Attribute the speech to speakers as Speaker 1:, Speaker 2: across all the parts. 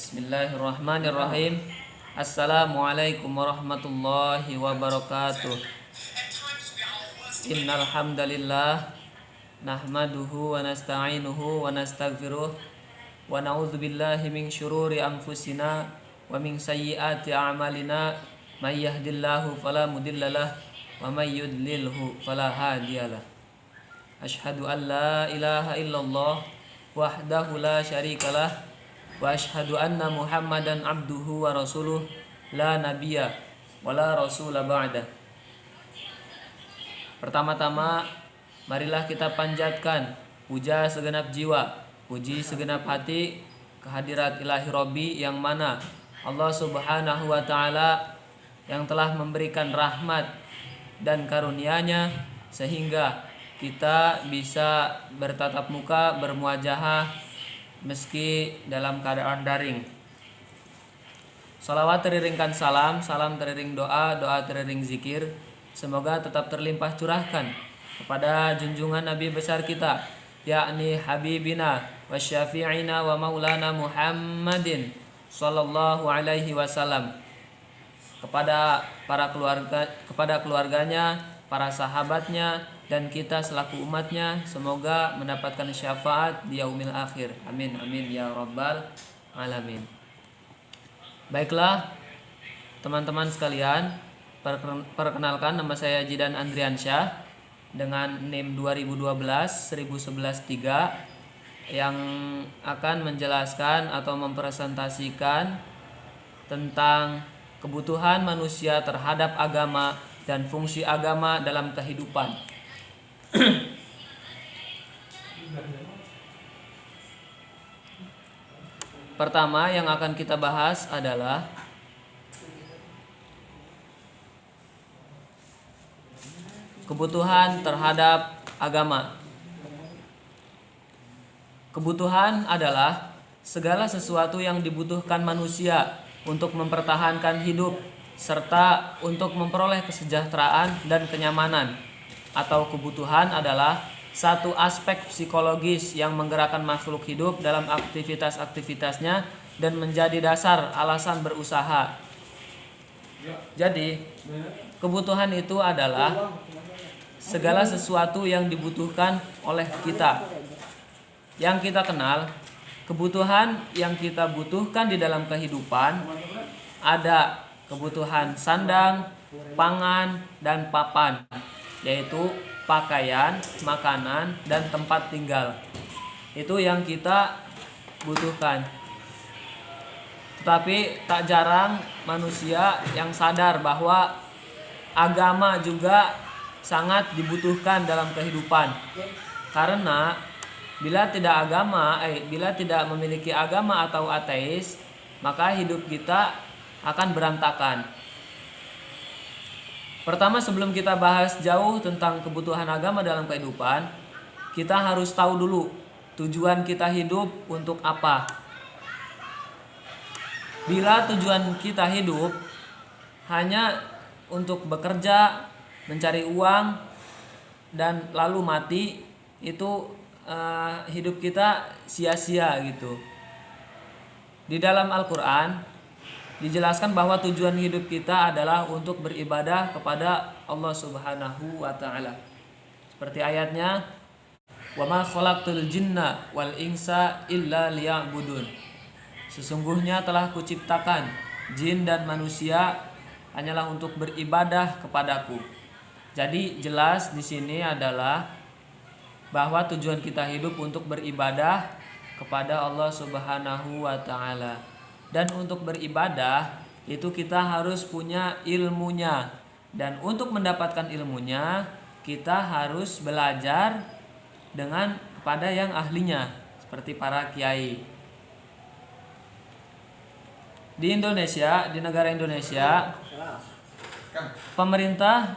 Speaker 1: Bismillahirrahmanirrahim. Assalamualaikum warahmatullahi wabarakatuh. Innal hamdalillah nahmaduhu wa nasta'inuhu wa nastaghfiruh wa na'udzu billahi min syururi anfusina wa min sayyiati a'malina may yahdihillahu fala mudhillalah wa may yudlilhu fala hadiyalah. Asyhadu an la ilaha illallah wahdahu la syarikalah wa asyhadu anna Muhammadan abduhu wa rasuluh la nabiyya wa la rasula ba'dah. Pertama-tama marilah kita panjatkan puja segenap jiwa, puji segenap hati kehadirat ilahi Rabbi yang mana Allah Subhanahu wa taala yang telah memberikan rahmat dan karunia-Nya sehingga kita bisa bertatap muka, bermuajahah meski dalam keadaan daring. Salawat teriringkan salam, salam teriring doa, doa teriring zikir. Semoga tetap terlimpah curahkan kepada junjungan Nabi besar kita, yakni Habibina wa syafi'ina wa maulana Muhammadin sallallahu alaihi wasallam, kepada keluarganya, para sahabatnya, dan kita selaku umatnya, semoga mendapatkan syafaat di yaumil akhir. Amin amin ya rabbal alamin. Baiklah teman-teman sekalian, perkenalkan nama saya Jidan Andriansyah dengan NIM 2012-1113 yang akan menjelaskan atau mempresentasikan tentang kebutuhan manusia terhadap agama dan fungsi agama dalam kehidupan. Pertama yang akan kita bahas adalah kebutuhan terhadap agama. Kebutuhan adalah segala sesuatu yang dibutuhkan manusia untuk mempertahankan hidup serta untuk memperoleh kesejahteraan dan kenyamanan. Atau kebutuhan adalah satu aspek psikologis yang menggerakkan makhluk hidup dalam aktivitas-aktivitasnya dan menjadi dasar alasan berusaha. Jadi, kebutuhan itu adalah segala sesuatu yang dibutuhkan oleh kita. Yang kita kenal, kebutuhan yang kita butuhkan di dalam kehidupan ada kebutuhan sandang, pangan, dan papan, yaitu pakaian, makanan, dan tempat tinggal. Itu yang kita butuhkan. Tetapi tak jarang manusia yang sadar bahwa agama juga sangat dibutuhkan dalam kehidupan. Karena bila tidak memiliki agama atau ateis, maka hidup kita akan berantakan. Pertama, sebelum kita bahas jauh tentang kebutuhan agama dalam kehidupan, kita harus tahu dulu tujuan kita hidup untuk apa. Bila tujuan kita hidup hanya untuk bekerja, mencari uang, dan lalu mati, itu hidup kita sia-sia gitu. Di dalam Al-Quran dijelaskan bahwa tujuan hidup kita adalah untuk beribadah kepada Allah Subhanahu wa taala. Seperti ayatnya, "Wa ma khalaqtul jinna wal insa illa liya'budun." Sesungguhnya telah kuciptakan jin dan manusia hanyalah untuk beribadah kepadaku. Jadi jelas di sini adalah bahwa tujuan kita hidup untuk beribadah kepada Allah Subhanahu wa taala. Dan untuk beribadah itu kita harus punya ilmunya. Dan untuk mendapatkan ilmunya kita harus belajar kepada yang ahlinya, seperti para kiai. Di Indonesia, di negara Indonesia, pemerintah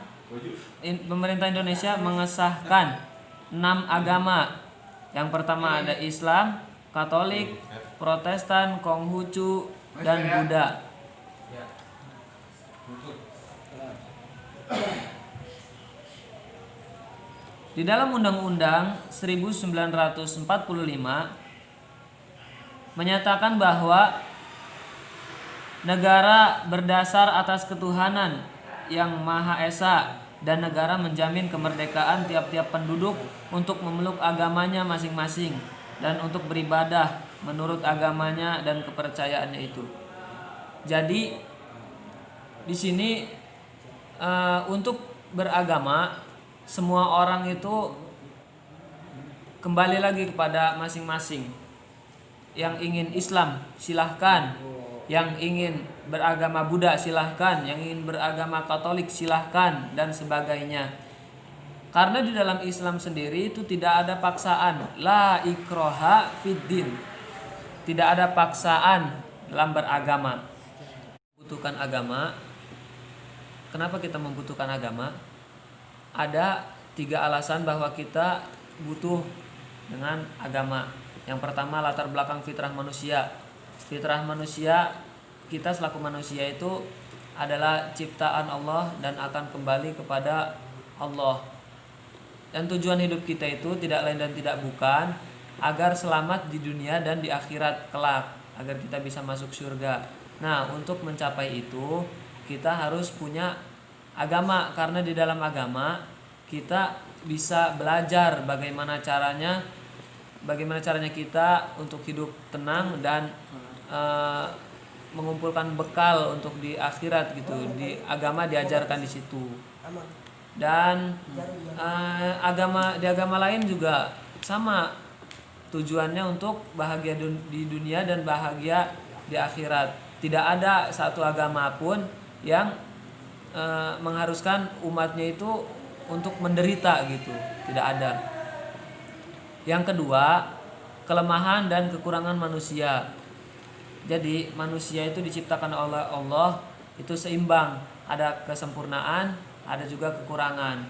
Speaker 1: Indonesia mengesahkan 6 agama. Yang pertama ada Islam, Katolik, Protestan, Konghucu, dan Buddha. Di dalam Undang-Undang 1945 menyatakan bahwa Negara berdasar atas ketuhanan yang Maha Esa, dan negara menjamin kemerdekaan tiap-tiap penduduk untuk memeluk agamanya masing-masing dan untuk beribadah menurut agamanya dan kepercayaannya itu. Jadi di sini untuk beragama semua orang itu kembali lagi kepada masing-masing. Yang ingin Islam silahkan, yang ingin beragama Buddha silahkan, yang ingin beragama Katolik silahkan, dan sebagainya. Karena di dalam Islam sendiri itu tidak ada paksaan, la ikroha fiddin, tidak ada paksaan dalam beragama. Membutuhkan agama. Kenapa kita membutuhkan agama? Ada 3 alasan bahwa kita butuh dengan agama. Yang pertama, latar belakang fitrah manusia. Fitrah manusia, kita selaku manusia itu adalah ciptaan Allah dan akan kembali kepada Allah. Dan tujuan hidup kita itu tidak lain dan tidak bukan agar selamat di dunia dan di akhirat kelak, agar kita bisa masuk surga. Nah, untuk mencapai itu kita harus punya agama, karena di dalam agama kita bisa belajar bagaimana caranya kita untuk hidup tenang dan mengumpulkan bekal untuk di akhirat gitu. Di agama diajarkan di situ. Dan di agama lain juga sama, tujuannya untuk bahagia di dunia dan bahagia di akhirat. Tidak ada satu agama pun yang mengharuskan umatnya itu untuk menderita gitu, tidak ada. Yang kedua, kelemahan dan kekurangan manusia. Jadi manusia itu diciptakan oleh Allah itu seimbang, ada kesempurnaan, ada juga kekurangan.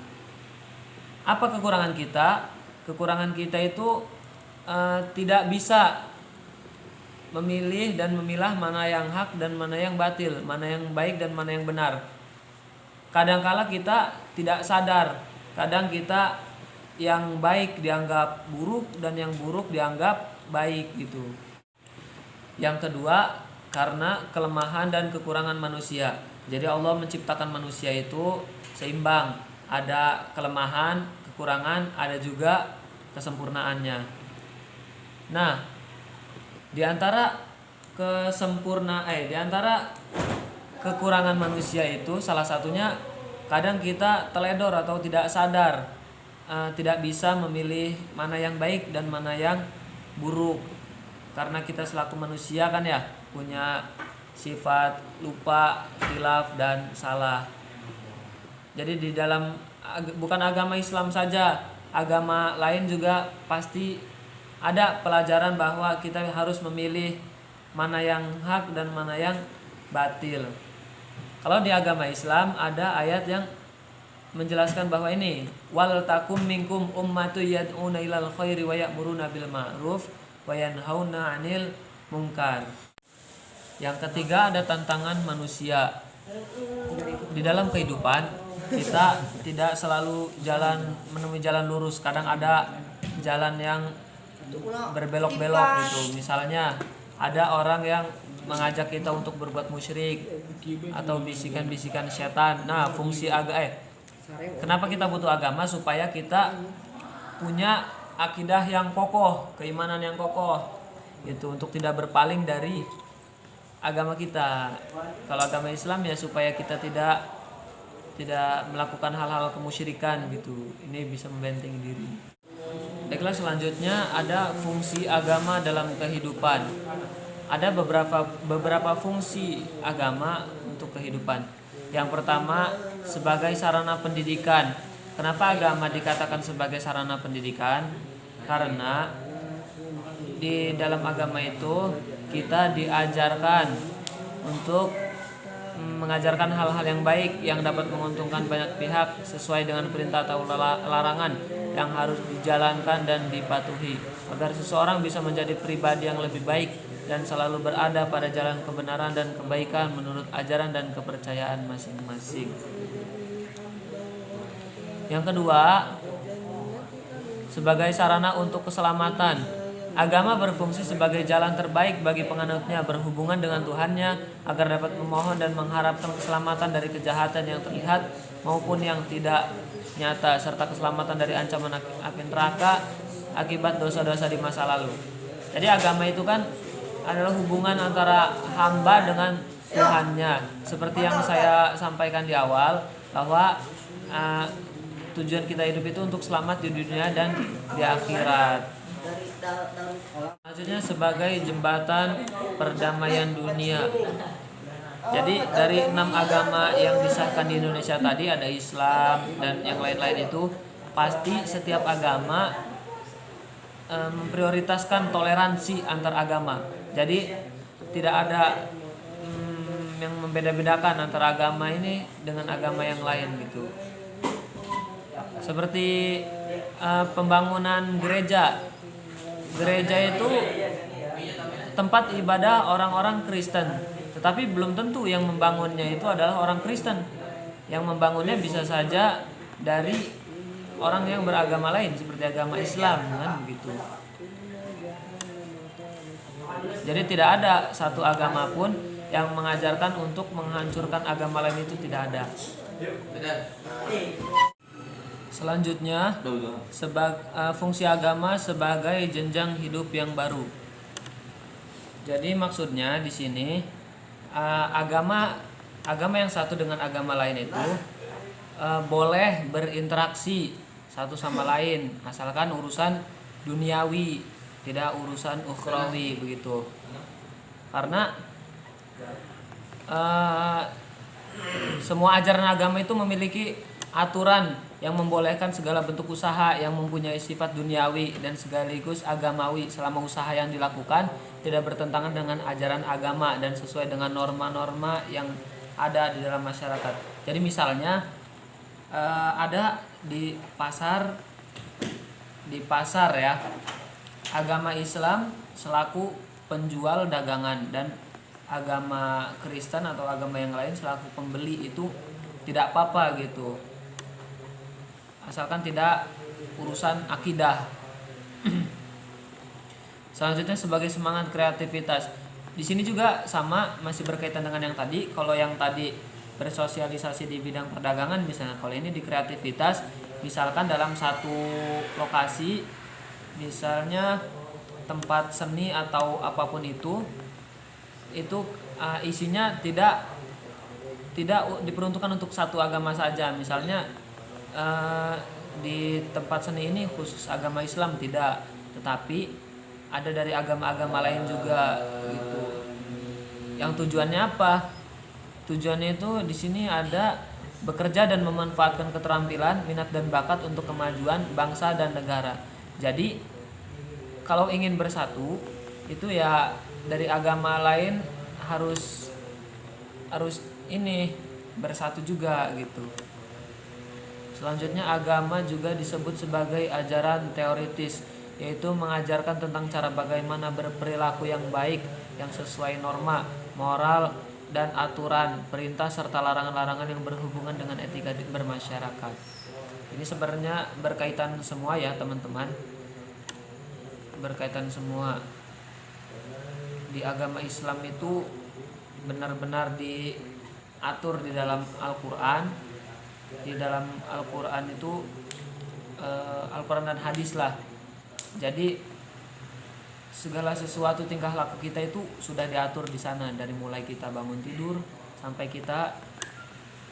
Speaker 1: Apa kekurangan kita? Kekurangan kita itu tidak bisa memilih dan memilah mana yang hak dan mana yang batil, mana yang baik dan mana yang benar. Kadangkala kita tidak sadar, kadang kita yang baik dianggap buruk dan yang buruk dianggap baik gitu. Yang kedua, karena kelemahan dan kekurangan manusia. Jadi Allah menciptakan manusia itu seimbang, ada kelemahan, kekurangan, ada juga kesempurnaannya. Nah, di antara kekurangan manusia itu salah satunya kadang kita teledor atau tidak sadar, tidak bisa memilih mana yang baik dan mana yang buruk. Karena kita selaku manusia kan ya punya sifat lupa, khilaf dan salah. Jadi di dalam bukan agama Islam saja, agama lain juga pasti ada pelajaran bahwa kita harus memilih mana yang hak dan mana yang batil. Kalau di agama Islam ada ayat yang menjelaskan bahwa ini wal takum minkum ummatu yad'una ilal khairi wa ya'muruna bil ma'ruf wa yanhauna 'anil munkar. Yang ketiga, ada tantangan manusia. Di dalam kehidupan kita tidak selalu menemui jalan lurus, kadang ada jalan yang berbelok-belok gitu. Misalnya ada orang yang mengajak kita untuk berbuat musyrik atau bisikan-bisikan setan. Nah, kenapa kita butuh agama? Supaya kita punya akidah yang kokoh, keimanan yang kokoh gitu, untuk tidak berpaling dari agama kita. Kalau agama Islam ya supaya kita tidak melakukan hal-hal kemusyrikan gitu. Ini bisa membentengi diri. Baiklah, selanjutnya ada fungsi agama dalam kehidupan. Ada beberapa fungsi agama untuk kehidupan. Yang pertama, sebagai sarana pendidikan. Kenapa agama dikatakan sebagai sarana pendidikan? Karena di dalam agama itu kita diajarkan untuk mengajarkan hal-hal yang baik yang dapat menguntungkan banyak pihak sesuai dengan perintah atau larangan yang harus dijalankan dan dipatuhi agar seseorang bisa menjadi pribadi yang lebih baik dan selalu berada pada jalan kebenaran dan kebaikan menurut ajaran dan kepercayaan masing-masing. Yang kedua, sebagai sarana untuk keselamatan. Agama berfungsi sebagai jalan terbaik bagi penganutnya berhubungan dengan Tuhannya agar dapat memohon dan mengharapkan keselamatan dari kejahatan yang terlihat maupun yang tidak nyata serta keselamatan dari ancaman api neraka akibat dosa-dosa di masa lalu. Jadi agama itu kan adalah hubungan antara hamba dengan Tuhannya. Seperti yang saya sampaikan di awal bahwa tujuan kita hidup itu untuk selamat di dunia dan di akhirat. Selanjutnya sebagai jembatan perdamaian dunia. Jadi dari 6 agama yang disahkan di Indonesia tadi ada Islam dan yang lain-lain itu pasti setiap agama memprioritaskan toleransi antar agama. Jadi tidak ada yang membeda-bedakan antara agama ini dengan agama yang lain gitu. Seperti pembangunan gereja. Gereja itu tempat ibadah orang-orang Kristen, tetapi belum tentu yang membangunnya itu adalah orang Kristen. Yang membangunnya bisa saja dari orang yang beragama lain seperti agama Islam kan begitu. Jadi tidak ada satu agama pun yang mengajarkan untuk menghancurkan agama lain, itu tidak ada. Selanjutnya, fungsi agama sebagai jenjang hidup yang baru. Jadi maksudnya di sini agama yang satu dengan agama lain itu boleh berinteraksi satu sama lain asalkan urusan duniawi, tidak urusan ukhrawi begitu. Karena semua ajaran agama itu memiliki aturan yang membolehkan segala bentuk usaha yang mempunyai sifat duniawi dan sekaligus agamawi selama usaha yang dilakukan tidak bertentangan dengan ajaran agama dan sesuai dengan norma-norma yang ada di dalam masyarakat. Jadi misalnya ada di pasar ya, agama Islam selaku penjual dagangan dan agama Kristen atau agama yang lain selaku pembeli, itu tidak apa-apa gitu. Asalkan tidak urusan akidah. Selanjutnya sebagai semangat kreativitas. Di sini juga sama, masih berkaitan dengan yang tadi. Kalau yang tadi bersosialisasi di bidang perdagangan misalnya, kalau ini di kreativitas, misalkan dalam satu lokasi, misalnya tempat seni atau apapun itu isinya tidak diperuntukkan untuk satu agama saja. Misalnya di tempat seni ini khusus agama Islam tidak, tetapi ada dari agama-agama lain juga gitu. Yang tujuannya apa? Tujuannya itu di sini ada bekerja dan memanfaatkan keterampilan, minat dan bakat untuk kemajuan bangsa dan negara. Jadi kalau ingin bersatu itu ya dari agama lain harus ini bersatu juga gitu. Selanjutnya agama juga disebut sebagai ajaran teoritis, yaitu mengajarkan tentang cara bagaimana berperilaku yang baik yang sesuai norma, moral dan aturan, perintah serta larangan-larangan yang berhubungan dengan etika bermasyarakat. Ini sebenarnya berkaitan semua ya teman-teman. Berkaitan semua. Di agama Islam itu benar-benar diatur di dalam Al-Qur'an. Di dalam Al-Qur'an itu Al-Qur'an dan hadis lah. Jadi segala sesuatu tingkah laku kita itu sudah diatur di sana, dari mulai kita bangun tidur sampai kita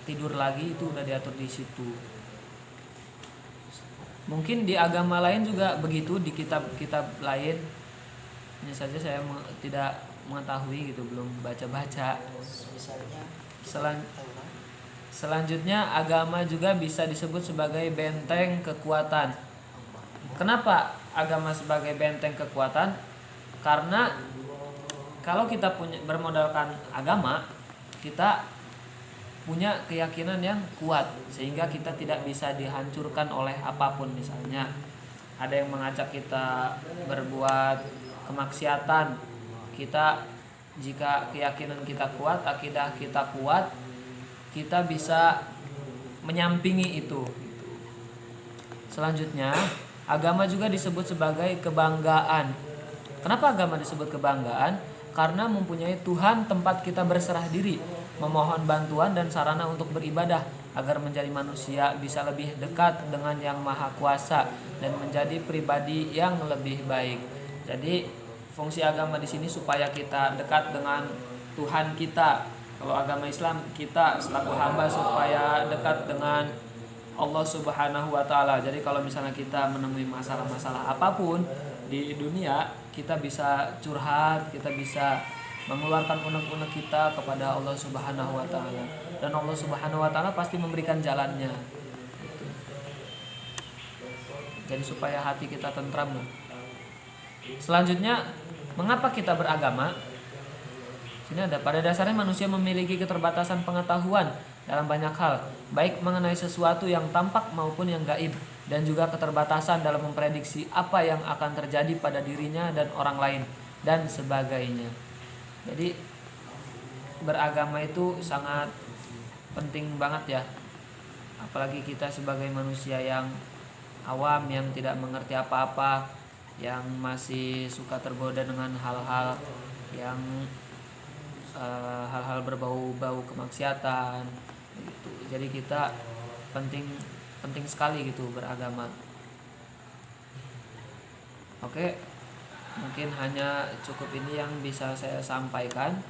Speaker 1: tidur lagi itu udah diatur di situ. Mungkin di agama lain juga begitu, di kitab-kitab lain. Hanya saja saya tidak mengetahui gitu, belum baca-baca. Selanjutnya agama juga bisa disebut sebagai benteng kekuatan. Kenapa agama sebagai benteng kekuatan? Karena kalau kita bermodalkan agama, kita punya keyakinan yang kuat sehingga kita tidak bisa dihancurkan oleh apapun. Misalnya ada yang mengajak kita berbuat kemaksiatan, kita jika keyakinan kita kuat, akidah kita kuat, kita bisa menyampingi itu. Selanjutnya agama juga disebut sebagai kebanggaan. Kenapa agama disebut kebanggaan? Karena mempunyai Tuhan tempat kita berserah diri, memohon bantuan dan sarana untuk beribadah agar menjadi manusia bisa lebih dekat dengan Yang Maha Kuasa dan menjadi pribadi yang lebih baik. Jadi fungsi agama di sini supaya kita dekat dengan Tuhan kita. Kalau agama Islam, kita selaku hamba supaya dekat dengan Allah Subhanahu wa taala. Jadi kalau misalnya kita menemui masalah-masalah apapun di dunia, kita bisa curhat, kita bisa mengeluarkan unek-unek kita kepada Allah Subhanahu wa taala, dan Allah Subhanahu wa taala pasti memberikan jalannya. Gitu. Jadi supaya hati kita tentram. Selanjutnya, mengapa kita beragama? Sini ada, pada dasarnya manusia memiliki keterbatasan pengetahuan dalam banyak hal, baik mengenai sesuatu yang tampak maupun yang gaib, dan juga keterbatasan dalam memprediksi apa yang akan terjadi pada dirinya dan orang lain, dan sebagainya. Jadi beragama itu sangat penting banget ya, apalagi kita sebagai manusia yang awam, yang tidak mengerti apa-apa, yang masih suka tergoda dengan hal-hal yang hal-hal berbau-bau kemaksiatan gitu. Jadi kita penting sekali gitu beragama. Oke, mungkin hanya cukup ini yang bisa saya sampaikan.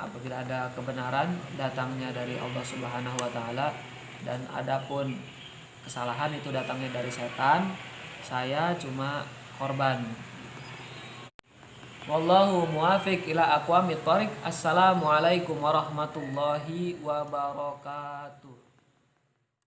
Speaker 1: Apabila ada kebenaran, datangnya dari Allah Subhanahu wa taala, dan adapun kesalahan itu datangnya dari setan, saya cuma korban. Wallahu muwafiq ila aqwamit thoriq. Assalamualaikum warahmatullahi wabarakatuh.